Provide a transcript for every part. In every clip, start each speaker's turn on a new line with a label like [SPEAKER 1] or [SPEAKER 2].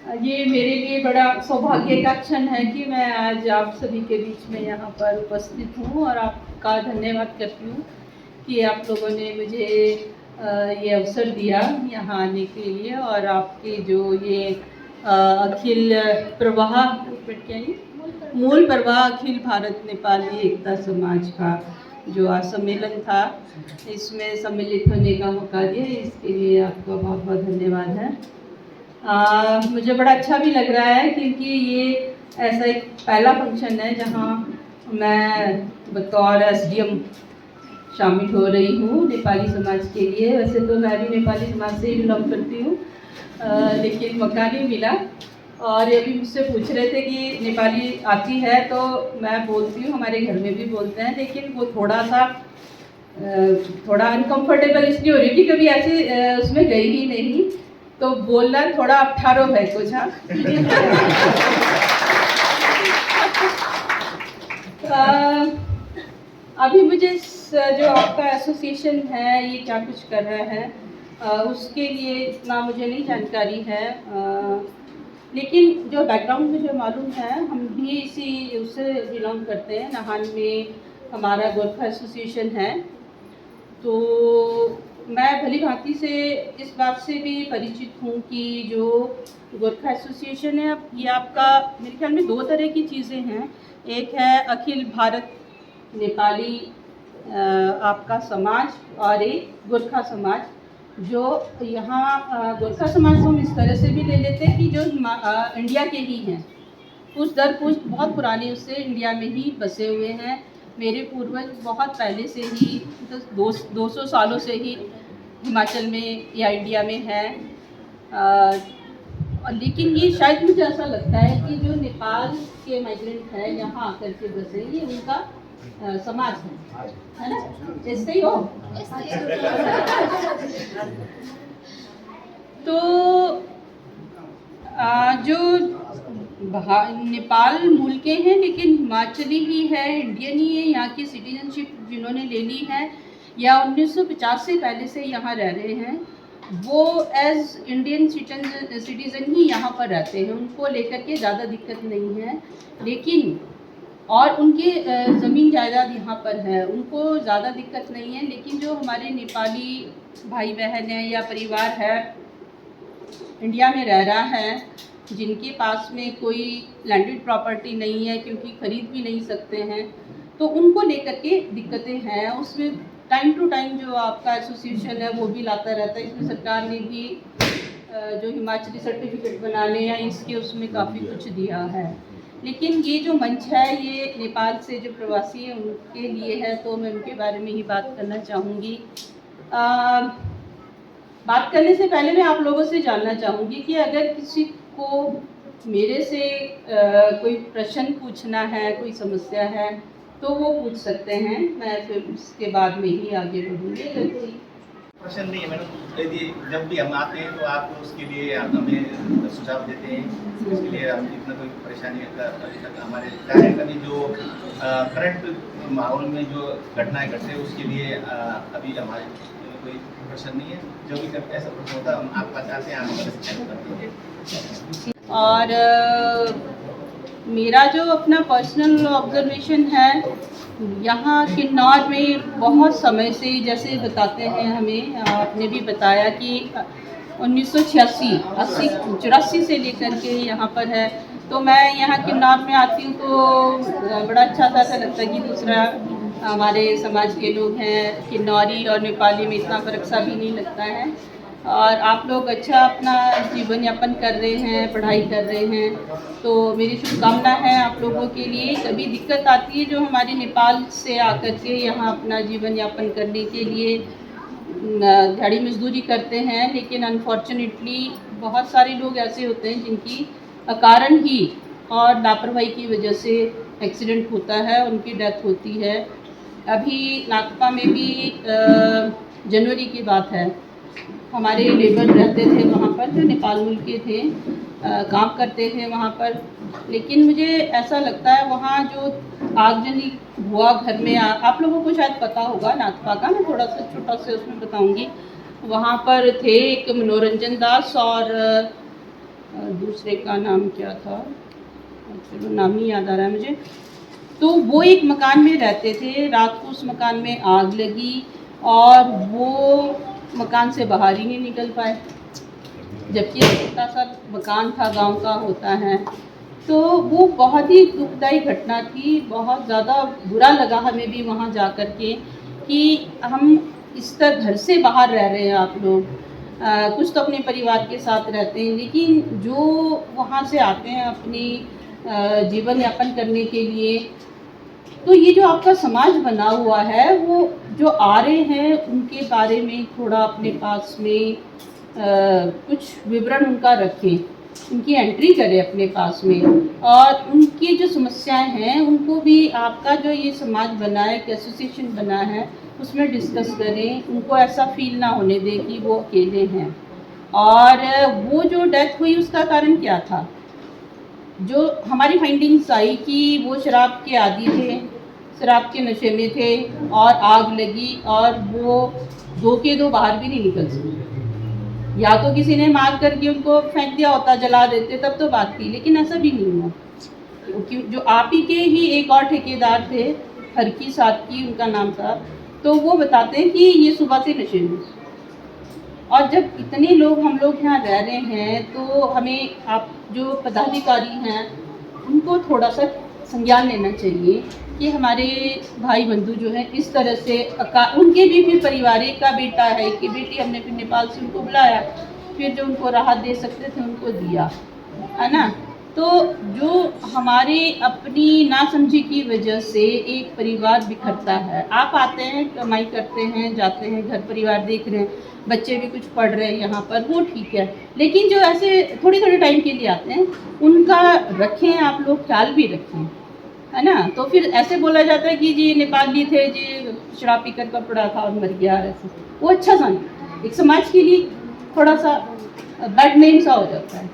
[SPEAKER 1] ये मेरे लिए बड़ा सौभाग्य का क्षण है कि मैं आज आप सभी के बीच में यहाँ पर उपस्थित हूँ और आपका धन्यवाद करती हूँ कि आप लोगों ने मुझे ये अवसर दिया यहाँ आने के लिए। और आपके जो ये अखिल प्रवाह क्या ये मूल प्रवाह अखिल भारत नेपाली एकता समाज का जो आज सम्मेलन था, इसमें सम्मिलित होने का मौका दिया, इसके लिए आपका बहुत बहुत धन्यवाद है। मुझे बड़ा अच्छा भी लग रहा है क्योंकि ये ऐसा एक पहला फंक्शन है जहाँ मैं बतौर एसडीएम शामिल हो रही हूँ नेपाली समाज के लिए। वैसे तो मैं भी नेपाली समाज से ही बिलोंग करती हूँ, लेकिन मौका नहीं मिला। और अभी मुझसे पूछ रहे थे कि नेपाली आती है, तो मैं बोलती हूँ, हमारे घर में भी बोलते हैं, लेकिन वो थोड़ा अनकंफर्टेबल इसलिए हो रही थी, कभी ऐसे उसमें गई ही नहीं, तो बोलना थोड़ा अठारो है कुछ। हाँ, अभी मुझे जो आपका एसोसिएशन है ये क्या कुछ कर रहा है उसके लिए इतना मुझे नहीं जानकारी है, लेकिन जो बैकग्राउंड मुझे मालूम है, हम भी इसी उससे बिलोंग करते हैं। नाहन में हमारा गोरखा एसोसिएशन है, तो मैं भली भांति से इस बात से भी परिचित हूँ कि जो गोरखा एसोसिएशन है, ये आपका मेरे ख्याल में दो तरह की चीज़ें हैं। एक है अखिल भारत नेपाली आपका समाज, और एक गोरखा समाज। जो यहाँ गोरखा समाज को हम इस तरह से भी ले लेते हैं कि जो इंडिया के ही हैं, कुछ दर कुछ बहुत पुराने उससे इंडिया में ही बसे हुए हैं। मेरे पूर्वज बहुत पहले से ही 200 सालों से ही हिमाचल में या इंडिया में हैं। लेकिन ये शायद मुझे ऐसा लगता है कि जो नेपाल के माइग्रेंट है यहाँ आकर के बसे, ये उनका समाज है ना? ऐसे ही हो। तो जो नेपाल मूल के हैं लेकिन हिमाचली ही है, इंडियन ही है, यहाँ की सिटीजनशिप जिन्होंने ले ली है या 1950 से पहले से यहाँ रह रहे हैं, वो एज इंडियन सिटीजन ही यहाँ पर रहते हैं। उनको लेकर के ज़्यादा दिक्कत नहीं है, लेकिन और उनके ज़मीन जायदाद यहाँ पर है, उनको ज़्यादा दिक्कत नहीं है। लेकिन जो हमारे नेपाली भाई बहन हैं या परिवार है इंडिया में रह रहा है, जिनके पास में कोई लैंडेड प्रॉपर्टी नहीं है क्योंकि ख़रीद भी नहीं सकते हैं, तो उनको लेकर के दिक्कतें हैं। उसमें टाइम टू टाइम जो आपका एसोसिएशन है वो भी लाता रहता है। इसमें सरकार ने भी जो हिमाचली सर्टिफिकेट बनाने या इसके उसमें काफ़ी कुछ दिया है। लेकिन ये जो मंच है ये नेपाल से जो प्रवासी हैं उनके लिए है, तो मैं उनके बारे में ही बात करना चाहूँगी। बात करने से पहले मैं आप लोगों से जानना चाहूँगी कि अगर किसी को मेरे से कोई प्रश्न पूछना है, कोई समस्या है, तो वो पूछ सकते हैं। मैं फिर उसके बाद में ही आगे बढ़ूँगी।
[SPEAKER 2] प्रश्न नहीं है मैडम, यदि जब भी हम आते हैं तो आप उसके लिए आप हमें सुझाव देते हैं, इसके लिए हम इतना कोई परेशानी अभी तक हमारे क्या है। कभी जो करंट माहौल में जो घटनाएं घटते हैं उसके लिए अभी हमारे कोई प्रश्न नहीं है। जो भी ऐसा प्रश्न होता है हम आपका चाहते हैं, आप।
[SPEAKER 1] और मेरा जो अपना पर्सनल ऑब्जर्वेशन है, यहाँ किन्नौर में बहुत समय से, जैसे बताते हैं हमें, आपने भी बताया कि 1986 से लेकर के यहाँ पर है। तो मैं यहाँ किन्नौर में आती हूँ तो बड़ा अच्छा सा लगता है कि दूसरा हमारे समाज के लोग हैं। किन्नौरी और नेपाली में इतना फ़र्क सा भी नहीं लगता है, और आप लोग अच्छा अपना जीवन यापन कर रहे हैं, पढ़ाई कर रहे हैं। तो मेरी शुभकामना है आप लोगों के लिए। कभी दिक्कत आती है जो हमारे नेपाल से आकर के यहाँ अपना जीवन यापन करने के लिए दिहाड़ी मजदूरी करते हैं, लेकिन अनफॉर्चुनेटली बहुत सारे लोग ऐसे होते हैं जिनकी अकारण ही और लापरवाही की वजह से एक्सीडेंट होता है, उनकी डेथ होती है। अभी नागपा में भी जनवरी की बात है, हमारे लेबर रहते थे वहाँ पर, जो नेपाल मूल के थे, काम करते थे वहाँ पर। लेकिन मुझे ऐसा लगता है वहाँ जो आगजनी हुआ घर में, आप लोगों को शायद पता होगा नागपा का, मैं थोड़ा सा छोटा से उसमें बताऊंगी। वहाँ पर थे एक मनोरंजन दास और दूसरे का नाम क्या था, चलो नाम नहीं याद आ रहा है मुझे। तो वो एक मकान में रहते थे, रात को उस मकान में आग लगी और वो मकान से बाहर ही नहीं निकल पाए, जबकि छोटा सा मकान था, गांव का होता है। तो वो बहुत ही दुखदाई घटना थी, बहुत ज़्यादा बुरा लगा हमें भी वहाँ जा कर के कि हम इस तरह घर से बाहर रह रहे हैं आप लोग, कुछ तो अपने परिवार के साथ रहते हैं, लेकिन जो वहाँ से आते हैं अपनी जीवन यापन करने के लिए, तो ये जो आपका समाज बना हुआ है, वो जो आ रहे हैं उनके बारे में थोड़ा अपने पास में कुछ विवरण उनका रखें, उनकी एंट्री करें अपने पास में, और उनकी जो समस्याएं हैं उनको भी आपका जो ये समाज बना है, एक एसोसिएशन बना है, उसमें डिस्कस करें, उनको ऐसा फील ना होने दें कि वो अकेले हैं। और वो जो डेथ हुई उसका कारण क्या था, जो हमारी फाइंडिंग्स आई कि वो शराब के आदी थे, शराब के नशे में थे और आग लगी और वो दो के दो बाहर भी नहीं निकल सके। या तो किसी ने मार करके उनको फेंक दिया होता, जला देते, तब तो बात थी, लेकिन ऐसा भी नहीं हुआ, क्योंकि जो आप ही के ही एक और ठेकेदार थे, हरकी सादकी उनका नाम था, तो वो बताते हैं कि ये सुबह से नशे में। और जब इतने लोग हम लोग यहाँ रह रहे हैं, तो हमें आप जो पदाधिकारी हैं उनको थोड़ा सा संज्ञान लेना चाहिए कि हमारे भाई बंधु जो हैं इस तरह से उनके भी फिर परिवार, एक का बेटा है, एक की बेटी, हमने फिर नेपाल से उनको बुलाया, फिर जो उनको राहत दे सकते थे उनको दिया, है ना। तो जो हमारे अपनी नासमझी की वजह से एक परिवार बिखरता है, आप आते हैं, कमाई करते हैं, जाते हैं, घर परिवार देख रहे हैं, बच्चे भी कुछ पढ़ रहे हैं यहाँ पर, वो ठीक है, लेकिन जो ऐसे थोड़ी थोड़ी टाइम के लिए आते हैं उनका रखें, आप लोग ख्याल भी रखें, है ना। तो फिर ऐसे बोला जाता है कि जी नेपाली थे जी, शराब पीकर का पड़ा था और मर गया, ऐसे वो अच्छा सा नहीं, एक समाज के लिए थोड़ा सा बैड नेम सा हो जाता है।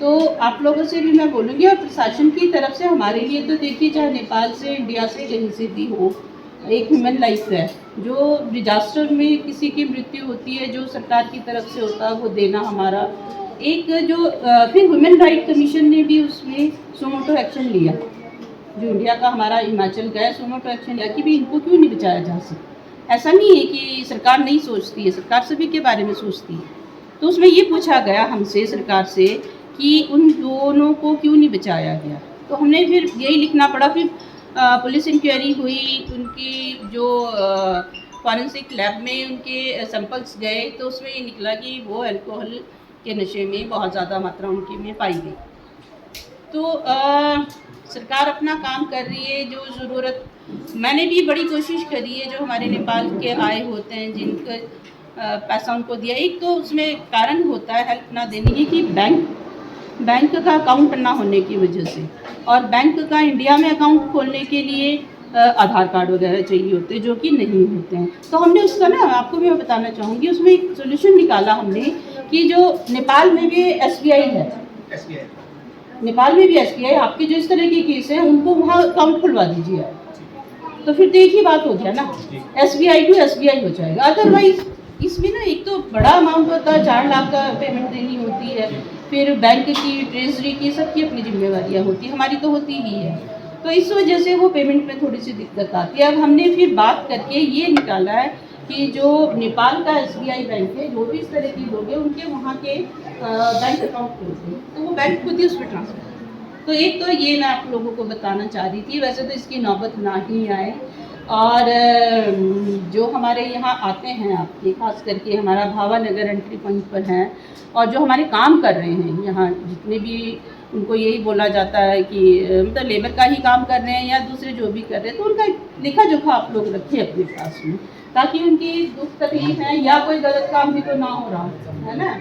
[SPEAKER 1] तो आप लोगों से भी मैं बोलूँगी, और प्रशासन की तरफ से हमारे लिए तो देखिए, चाहे नेपाल से, इंडिया से, कहीं से भी हो, एक ह्यूमन लाइफ है, जो डिजास्टर में किसी की मृत्यु होती है, जो सरकार की तरफ से होता है वो देना हमारा एक जो फिर ह्यूमन राइट कमीशन ने भी उसमें सुमोटो एक्शन लिया, जो इंडिया का हमारा हिमाचल गया, सुमोटो एक्शन लिया कि भी इनको क्यों नहीं बचाया जा सकता। ऐसा नहीं है कि सरकार नहीं सोचती है, सरकार सभी के बारे में सोचती है। तो उसमें ये पूछा गया हमसे, सरकार से, कि उन दोनों को क्यों नहीं बचाया गया। तो हमने फिर यही लिखना पड़ा। फिर पुलिस इंक्वायरी हुई, उनकी जो फॉरेंसिक लैब में उनके सैंपल्स गए, तो उसमें ये निकला कि वो अल्कोहल के नशे में बहुत ज़्यादा मात्रा उनकी में पाई गई। तो सरकार अपना काम कर रही है, जो ज़रूरत, मैंने भी बड़ी कोशिश करी है, जो हमारे नेपाल के आए होते हैं जिनका पैसा उनको दिया। एक तो उसमें कारण होता है हेल्प ना देने की कि बैंक का अकाउंट ना होने की वजह से, और बैंक का इंडिया में अकाउंट खोलने के लिए आधार कार्ड वगैरह चाहिए होते हैं, जो कि नहीं होते हैं। तो हमने उसका ना, आपको भी मैं बताना चाहूँगी, उसमें एक सोल्यूशन निकाला हमने कि जो नेपाल में भी SBI है, नेपाल में भी SBI, आपके जो इस तरह के केस हैं उनको वहाँ अकाउंट खुलवा दीजिए आप, तो फिर तो एक ही बात हो गया ना, SBI टू SBI हो जाएगा। अदरवाइज इसमें ना एक तो बड़ा अमाउंट होता है, 4 लाख का पेमेंट देनी होती है, फिर बैंक की, ट्रेजरी की, सबकी अपनी जिम्मेवारियाँ होती है, हमारी तो होती ही है। तो इस वजह से वो पेमेंट में थोड़ी सी दिक्कत आती है। अब हमने फिर बात करके ये निकाला है कि जो नेपाल का SBI बैंक है, जो भी इस तरह के लोग हैं उनके वहाँ के बैंक अकाउंट खोलते हैं, तो वो बैंक खुद ही उस पर ट्रांसफर। तो एक तो ये मैं आप लोगों को बताना चाह रही थी, वैसे तो इसकी नौबत ना ही आए। और जो हमारे यहाँ आते हैं आपके, खास करके हमारा भावानगर एंट्री पॉइंट पर हैं, और जो हमारे काम कर रहे हैं यहाँ, जितने भी, उनको यही बोला जाता है कि मतलब लेबर का ही काम कर रहे हैं या दूसरे जो भी कर रहे हैं, तो उनका लेखा जोखा आप लोग रखें अपने पास में, ताकि उनकी दुख तकलीफ है या कोई गलत काम भी तो ना हो रहा है ना,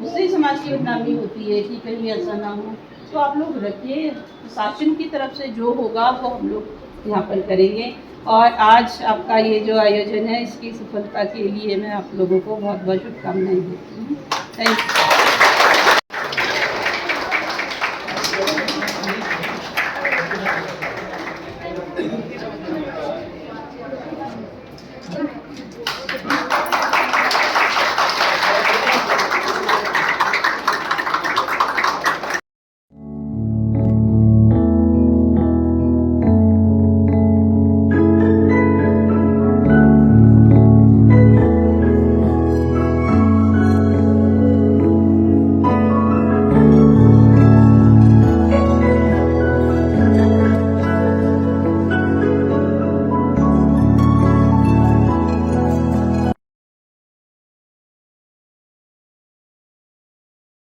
[SPEAKER 1] उससे ही समाज की बदनामी होती है कि कहीं ऐसा ना हो। तो आप लोग रखिए, शासन की तरफ से जो होगा वो हम लोग यहाँ पर करेंगे। और आज आपका ये जो आयोजन है, इसकी सफलता के लिए मैं आप लोगों को बहुत बहुत शुभकामनाएं देती हूँ। Thank you.